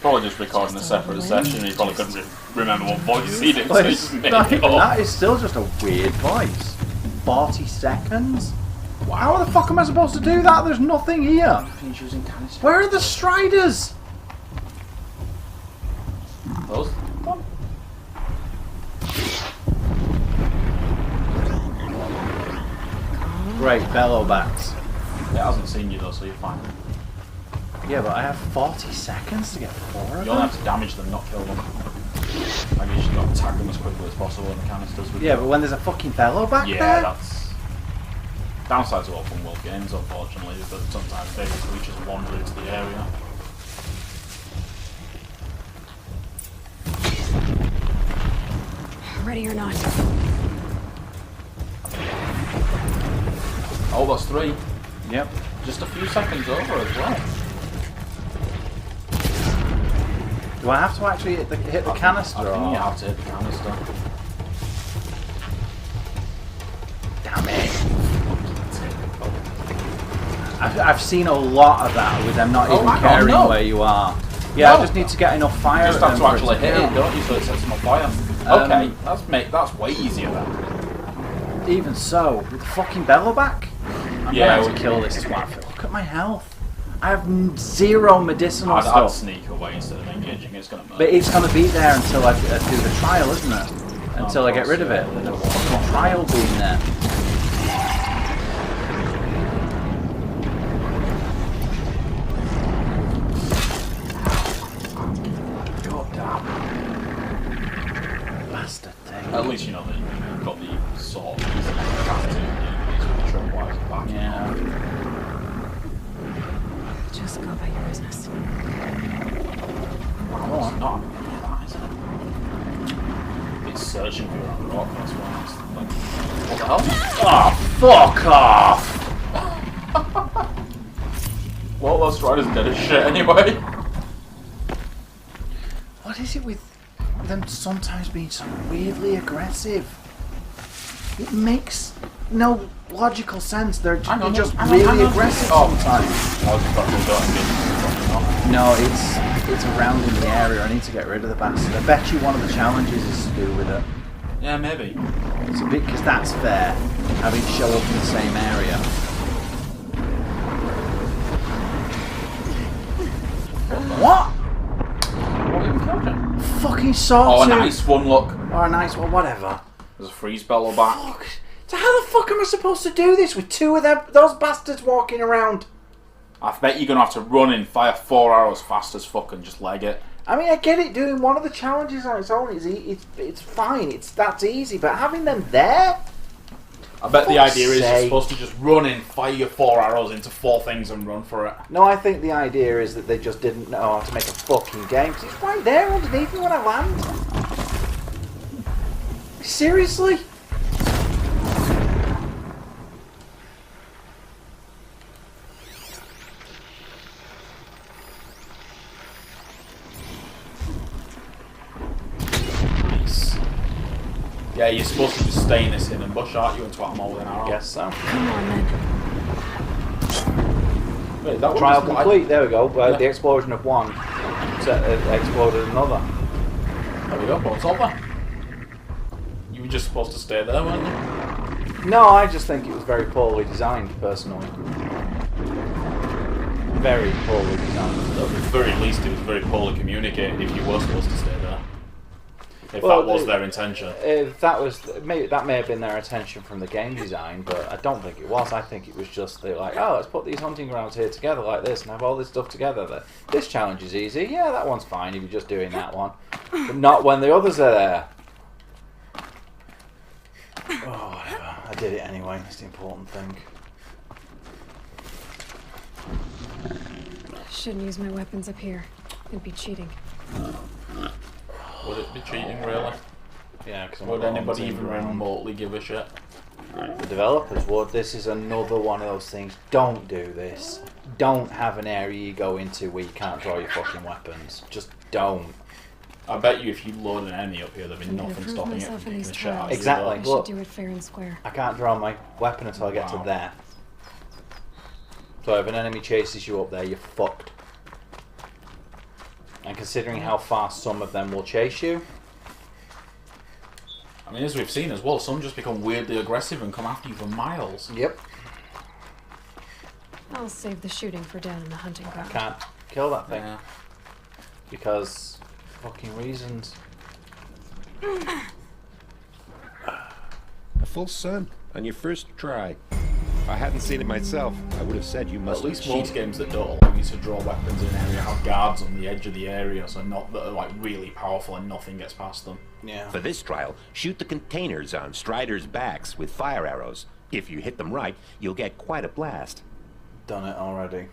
Probably just recording a separate session. He probably couldn't remember what voice he did, so he just made it up. That is still just a weird voice. 40 seconds? Wow. How the fuck am I supposed to do that? There's nothing here. Where are the striders? Those? Great, bellowbacks. It hasn't seen you though, so you're fine. Yeah, but I have 40 seconds to get 4 of them. You only have to damage them, not kill them. Maybe you should not tag them as quickly as possible in the canisters. Yeah, but when there's a fucking bellowback there? Yeah, that's... Downside to open world games, unfortunately, is that sometimes bigger creatures wander into the area. Ready or not. Oh, that's 3. Yep. Just a few seconds over as well. Do I have to actually hit the canister? I think you have to hit the canister. Damn it. I've seen a lot of that with them not even caring where you are. Yeah, I just need to get enough fire. You just have to actually hit it, don't you, so it sets them on fire. Okay, that's way easier then. Even so, with the fucking bellowback? I'm gonna have to kill this twat. Look at my health. I have 0 medicinal stuff. I'd sneak away instead of engaging. It's gonna murder. But it's gonna be there until I do the trial, isn't it? Until I get rid of it. The fucking trial being there. Bastard thing. At least you know that you've got the sword. Yeah. Just go about your business. Well, it's not that, is it? It's searching for you on the rock, that's why it's like, what the hell? Oh, fuck off! Well, that's right, it's dead as shit anyway. What is it with them sometimes being so weirdly aggressive? It makes no logical sense. They're just really aggressive sometimes. No, it's around in the area. I need to get rid of the bastard. I bet you one of the challenges is to do with it. Yeah, maybe. It's a bit because that's fair. Having to show up in the same area. What? What even killed him? Fucking sawtooth. Oh, a nice one, look. Or a nice one, whatever. There's a freeze bellow back. Fuck. So how the fuck am I supposed to do this with 2 of those bastards walking around? I bet you're going to have to run in, fire 4 arrows fast as fuck and just leg it. I mean, I get it, doing one of the challenges on its own it's fine, that's easy, but having them there? I bet the idea is you're supposed to just run in, fire your 4 arrows into 4 things and run for it. No, I think the idea is that they just didn't know how to make a fucking game, because it's right there underneath me when I land. Seriously? Yeah, you're supposed to just stay in this hidden bush, aren't you, and twat them all with an arrow? Guess so. Come on, then. Wait, that Trial complete, there we go. The explosion of one exploded another. There we go, what's over? You were just supposed to stay there, weren't you? No, I just think it was very poorly designed, personally. Very poorly designed. At the very least, it was very poorly communicated if you were supposed to stay there. If that was their intention. If that may have been their intention from the game design, but I don't think it was. I think it was just they're like, oh, let's put these hunting grounds here together like this and have all this stuff together. This challenge is easy. Yeah, that one's fine if you're just doing that one, but not when the others are there. Oh, whatever. I did it anyway. That's the important thing. Shouldn't use my weapons up here. It'd be cheating. Would it be cheating, really? Yeah, because would anybody even remotely give a shit? The developers would. This is another one of those things. Don't do this. Don't have an area you go into where you can't draw your fucking weapons. Just don't. I bet you if you load an enemy up here, there'd be nothing stopping it from getting the shit out of you. Exactly. I should do it fair and square. I can't draw my weapon until I get to there. So if an enemy chases you up there, you're fucked. And considering how fast some of them will chase you. I mean, as we've seen as well, some just become weirdly aggressive and come after you for miles. Yep. I'll save the shooting for down in the hunting ground. Can't kill that thing. Yeah. Because fucking reasons. A full sun on your first try. If I hadn't seen it myself, I would have said you must At least have most cheated. games that don't allow you to draw weapons in an area have guards on the edge of the area, so not that are like really powerful and nothing gets past them. Yeah. For this trial, shoot the containers on Striders' backs with fire arrows. If you hit them right, you'll get quite a blast. Done it already.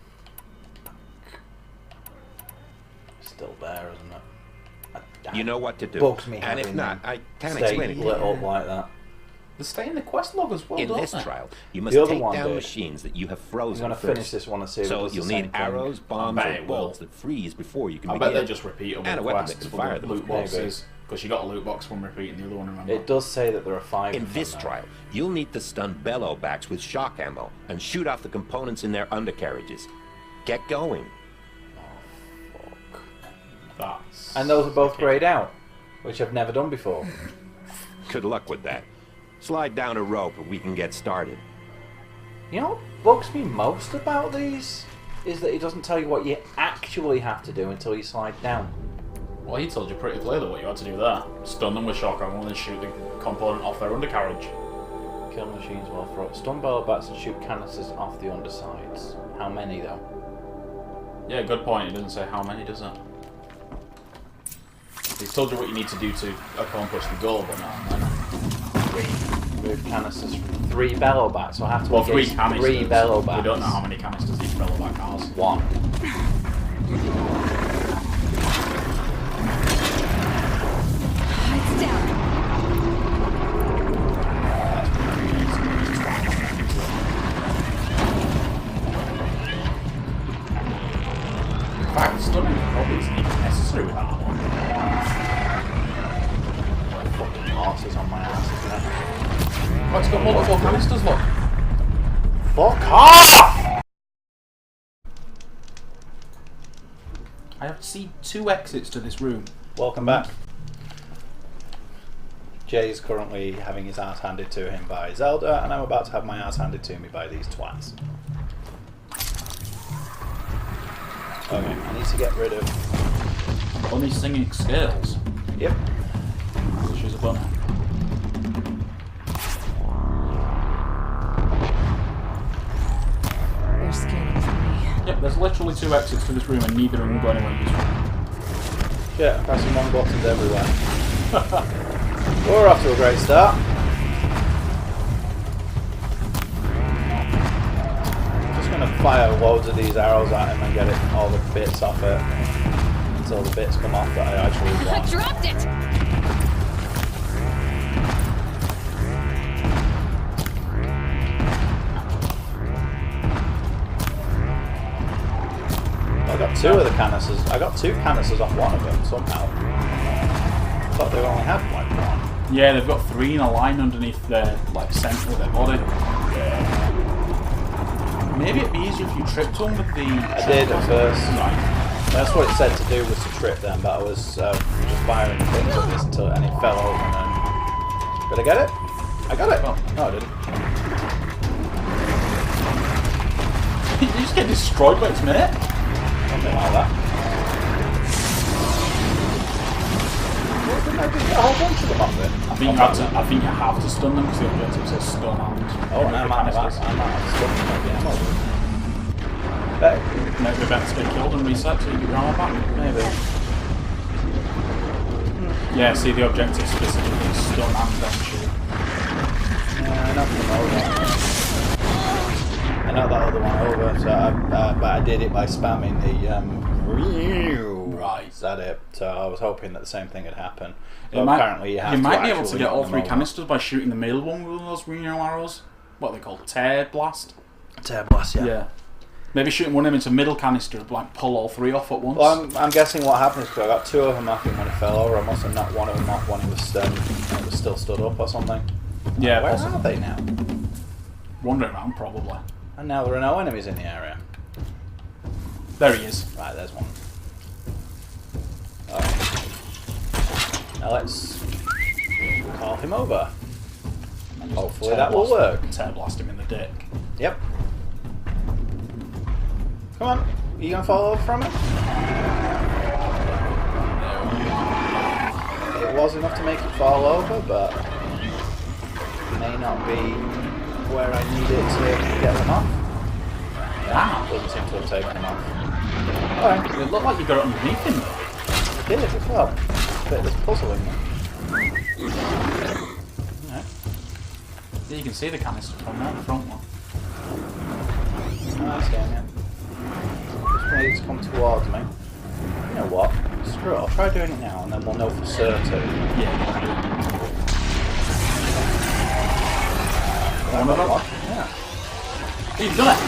Still there, isn't it? You know what to do. Bugs me and if having not, them I can't stay explain it. lit up like that. They stay in the quest log as well, In don't this they? trial, you must The other take one down did. machines that you have I'm frozen gonna first. finish this one and see if it So does the you'll same need thing. arrows, bombs, bet or it will. bullets that freeze before you can I begin. bet they're just repeatable And a weapon quests that can for fire the them, loot of course. boxes, because you got a loot box from repeating the other one, remember? It does say that there are 5 In of this them, trial, you'll need to stun bellow backs with shock ammo and shoot off the components in their undercarriages. Get going. Fuck. That's... And those are both greyed out, which I've never done before. Good luck with that. Slide down a rope and we can get started. You know what bugs me most about these? Is that it doesn't tell you what you actually have to do until you slide down. Well, he told you pretty clearly what you had to do there. Stun them with shock ammo and then shoot the component off their undercarriage. Kill machines while throw. Stun barrel bats and shoot canisters off the undersides. How many though? Yeah, good point. It doesn't say how many, does it? He's told you what you need to do to accomplish the goal, but not. Move canisters from 3 bellow bats, so I have to Well, 3 engage canisters. 3 bellow bats. We don't know how many canisters each bellow back has. 1. Lights down. In fact, stunning probably isn't even necessary with that one. Fucking horses on my ass, isn't it? Oh, it's got multiple canisters, look. Fuck off! I have to see 2 exits to this room. Welcome back. Jay is currently having his ass handed to him by Zelda, and I'm about to have my ass handed to me by these twats. Okay, I need to get rid of... Only singing scales. Yep. She's a bunny. They're scanning for me. Yep, there's literally 2 exits to this room and neither of them go anywhere useful. Shit, I'm pressing wrong buttons everywhere. We're off to a great start. Just going to fire loads of these arrows at him and get all the bits off it until the bits come off that I actually I want. dropped it! I got 2 of the canisters. I got 2 canisters off one of them somehow. I thought they only had like 1. Yeah, they've got 3 in a line underneath their centre of their body. Maybe it'd be easier if you tripped them with the... I did at first. Right. That's what it said to do, was to trip them, but I was just firing things at this until and it fell over and then... Did I get it? I got it! Oh. No, I didn't. You just get destroyed by its mate? Something like that. Well, didn't I just get a whole bunch of them off it? I think you have to stun them because the objective says stun and... Oh, and I'm out of stuff. Maybe ammo. Maybe events get killed and reset so you get your armor back. Maybe. Yeah, see the objective specifically is stun and then shoot. Yeah, I know from over. I know that other one over, so but I did it by spamming the Right. Is that it? So I was hoping that the same thing had happened. But might, apparently you have you to might be able to actually get all run 3 them over. canisters by shooting the middle one with those green arrows. What are they called? Tear blast? Tear blast, yeah. Yeah. Maybe shooting one of them into middle canister, like pull all 3 off at once. Well, I'm guessing what happened is because I got 2 of them off him when he fell over. I must have knocked one of them off when he was still stood up or something. Yeah, Where possibly. are they now? Wandering around, probably. And now there are no enemies in the area. There he is. Right, there's one. Now let's call him over. Hopefully that will work. Tear blast him in the dick. Yep. Come on. Are you going to fall over from it? It was enough to make it fall over, but it may not be where I need it to get them off. Wow. Doesn't seem to have taken them off. Alright. It looked like you got it underneath him though. I did as well. A bit of this puzzle in there. Alright. Yeah, you can see the canister from there, the front one. Nice game, yeah. Just made it to come towards me. You know what? Screw it, I'll try doing it now and then we'll know for certain. Yeah. One of them? Yeah. You've done it!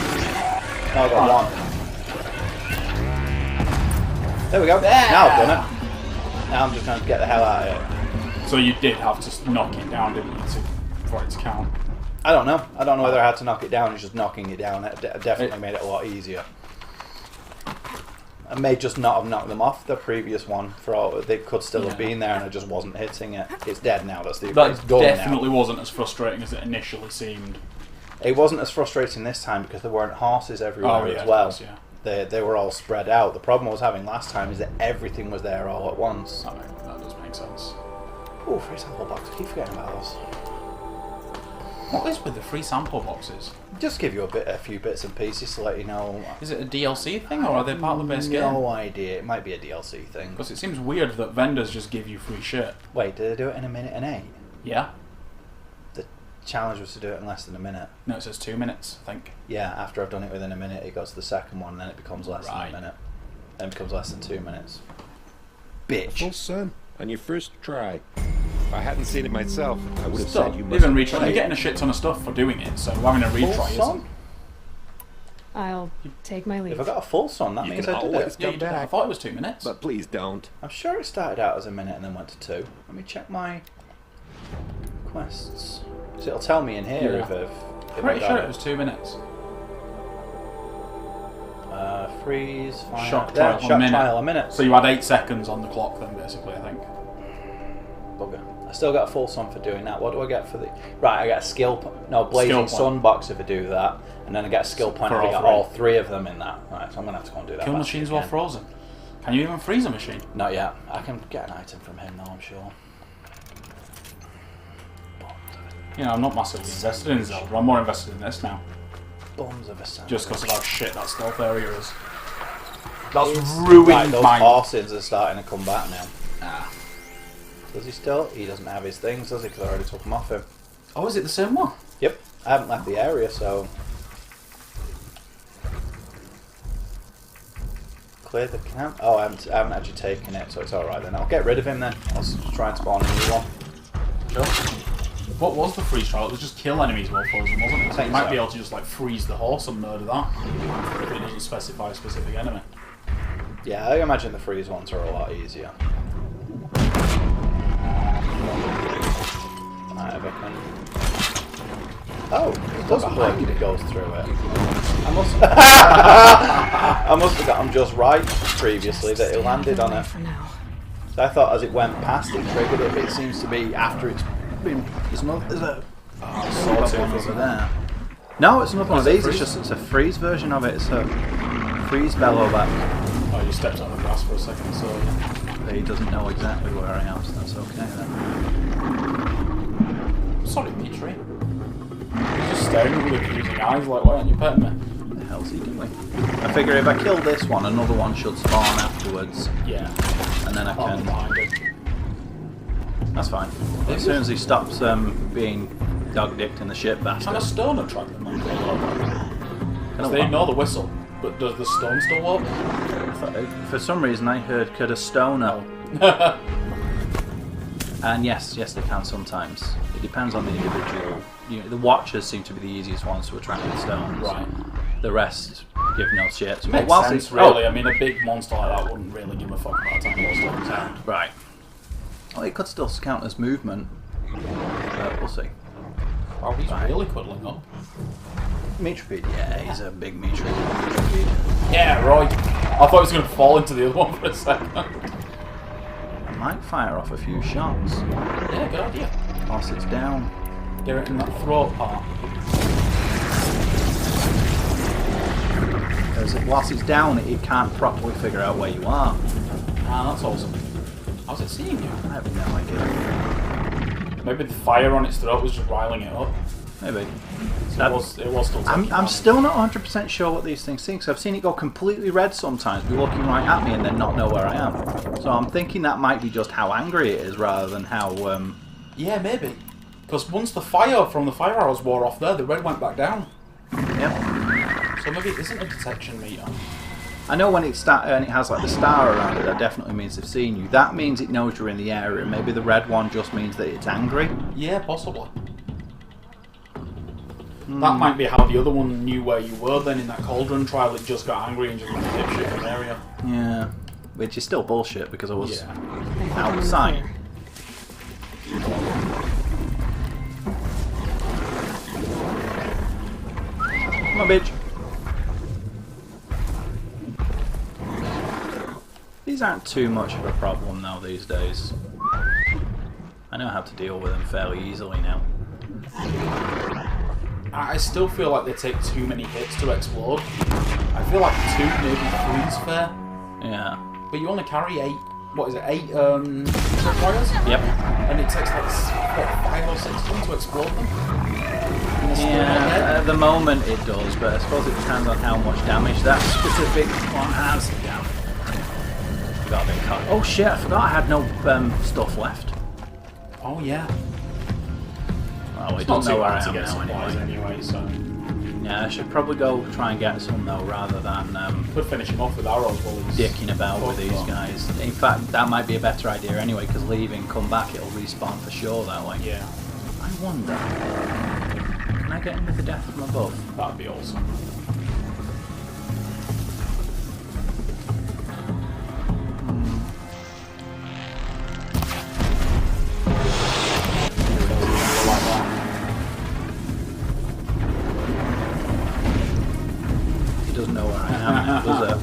No, I got one. There we go. Now I've done it. Now I'm just going to get the hell out of it. So you did have to knock it down, didn't you, for it to count? I don't know. I don't know whether I had to knock it down. It's just knocking it down. It definitely made it a lot easier. I may just not have knocked them off the previous one. For all they could still have been there, and I just wasn't hitting it. It's dead now. That's the. That it's gone definitely now. wasn't as frustrating as it initially seemed. It wasn't as frustrating this time because there weren't horses everywhere as well. Course, yeah. They were all spread out. The problem I was having last time is that everything was there all at once. That does make sense. Oh, free sample box. I keep forgetting about those. What is with the free sample boxes? Just give you a few bits and pieces to let you know. Is it a DLC thing or are they part of the base game? No idea. It might be a DLC thing. Because it seems weird that vendors just give you free shit. Wait, did they do it in 1 minute and 8? Yeah. The challenge was to do it in less than 1 minute. No, it says 2 minutes, I think. Yeah, after I've done it within 1 minute, it goes to the second one, and then it becomes less than 1 minute. Then it becomes less than 2 minutes. Bitch. Well, son, on your first try. If I hadn't seen it myself, I would have Still, said you must even retry. You're getting a shit ton of stuff for doing it, so having a retry Full isn't. sun? I'll take my leave. If I got a full sun, that You means can I did always it. Yeah, you did. I thought it was 2 minutes. But please don't. I'm sure it started out as 1 minute and then went to 2. Let me check my quests. So it'll tell me in here Yeah. if I'm pretty I got sure it was 2 minutes. freeze, fire. Shock There, trial, shock 1 minute. trial, 1 minute. So you had 8 seconds on the clock then, basically, I think. Bugger. I still got a full sun for doing that. What do I get for the... Right, I get a skill... Blazing Skill sun box if I do that. And then I get a skill point For if I all get all 3 of them in that. Right, so I'm going to have to go and do that. Kill back machines while again. frozen. Can you even freeze a machine? Not yet. I can get an item from him though, I'm sure. You know, I'm not massively invested in Zelda. I'm more invested in this now. Bombs of a sandwich. Just because of how shit that stealth area is. That's ruined right, those my... horses are starting to come back now. Ah. Does he still? He doesn't have his things, does he? Because I already took them off him. Oh, is it the same one? Yep. I haven't left the area, so... Clear the camp? Oh, I haven't actually taken it, so it's alright then. I'll get rid of him then. I'll try and spawn a new one. Sure. What was the freeze trial? It was just kill enemies while frozen, wasn't it? I think you might so. be able to just like freeze the horse and murder that. If it didn't specify a specific enemy. Yeah, I imagine the freeze ones are a lot easier. Right, if I can... Oh, it doesn't work if it goes through it. I must... I must have got him just right previously that it landed on it. For now. So I thought as it went past it triggered it, but it seems to be after it's been... There's a Sawtooth one is over it? there. No, it's another one of Is it these, it's freeze? just it's a freeze version of it. It's a freeze bellowback. Oh, you stepped on the grass for a second, so... But he doesn't know exactly where I am, so that's okay then. Sorry, Petrie. He's just staring at me with accusing eyes like, why aren't you petting me? What the hell's he doing? I figure if I kill this one, another one should spawn afterwards, Yeah. and then I Oh, can... behind it. That's fine. As soon as he stops being dog-dicked in the ship Can a bastard. stone attract them? Can They I- ignore the whistle, but does the stone still work? For some reason I heard could a stoner. And yes, they can sometimes. It depends on the individual. You know, the watchers seem to be the easiest ones to attract the stones. Right. The rest give no shit. Makes whilst sense, it's- really. I mean, a big monster like that wouldn't really give a fuck about time what stones sound. Right. Well, it could still count as movement. But we'll see. Wow, he's Right. really cuddling up. Meatropede, yeah, he's a big meatropede. Yeah, right. I thought he was going to fall into the other one for a second. might fire off a few shots. Yeah, good idea. Whilst it's down. Get it in that throat part. Because whilst it's down, it can't properly figure out where you are. Ah, that's awesome. How's it seeing you? I have no idea. Maybe the fire on its throat was just riling it up. Maybe. So it was still taking I'm damage. still not 100% sure what these things see, because I've seen it go completely red sometimes, be looking right at me and then not know where I am. So I'm thinking that might be just how angry it is rather than how... Yeah, maybe. Because once the fire from the fire arrows wore off there, the red went back down. Yep. So maybe it isn't a detection meter. I know when it has like the star around it, that definitely means they've seen you. That means it knows you're in the area. Maybe the red one just means that it's angry. Yeah, possibly. That might be how the other one knew where you were then in that cauldron trial. It just got angry and just went dipshit in the area. Yeah. Which is still bullshit because I was I think out I'm of sight. clear. Come on, bitch. These aren't too much of a problem though these days. I know how to deal with them fairly easily now. I still feel like they take too many hits to explode. I feel like 2, maybe 3 is fair. Yeah. But you only carry 8, what is it, 8 tripwires? Yep. And it takes like, what, 5 or 6 of them to explode them? And they're still not Yeah, dead? at the moment it does, but I suppose it depends on how much damage that specific one has. Yeah. Got a bit caught. Oh shit, I forgot I had no stuff left. Oh yeah. Well, we It's not don't know too where hard I to am get now supplies anyway. anyway, so... Yeah, I should probably go try and get some though, rather than Could finish him off with arrows while he's... dicking about with these guys. In fact, that might be a better idea anyway, because leaving, come back, it'll respawn for sure that way. Yeah, I wonder, can I get him with the death from above? that'd be awesome. Like that. He doesn't know where I am, does it?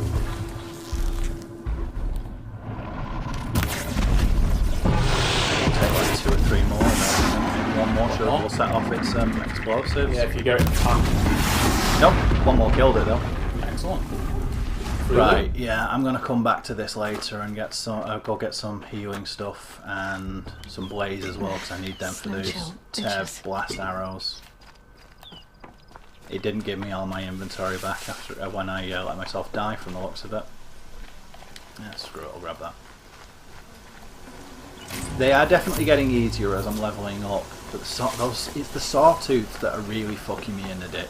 Take like 2 or 3 more, and then one more should will set off its explosives. Yeah, if you get it Nope, one more killed it though. excellent. Right, yeah, I'm gonna come back to this later and get some. Go get some healing stuff and some blaze as well because I need them for Snow those chill, Tev bitches. blast arrows. It didn't give me all my inventory back after when I let myself die from the looks of it. Yeah, screw it, I'll grab that. They are definitely getting easier as I'm leveling up, but it's the sawtooths that are really fucking me in the dick.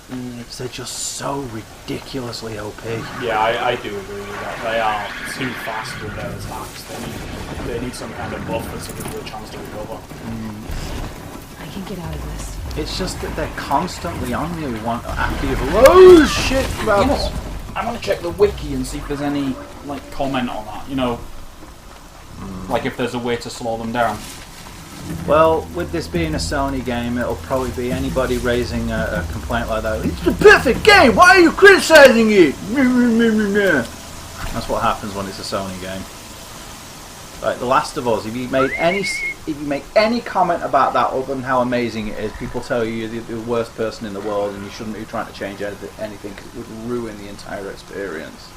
They're just so ridiculously OP. Yeah, I do agree with that. They are too fast with their attacks. They need some kind of buffer to give you a chance to recover. I can get out of this. It's just that they're constantly on you after you've... Oh shit, You know what? I'm gonna check the wiki and see if there's any like comment on that. You know, like if there's a way to slow them down. Well, with this being a Sony game, it'll probably be anybody raising a complaint like that. It's the perfect game! Why are you criticising it? That's what happens when it's a Sony game. Like The Last of Us, if you make any comment about that other than how amazing it is, people tell you you're the worst person in the world and you shouldn't be trying to change anything because it would ruin the entire experience.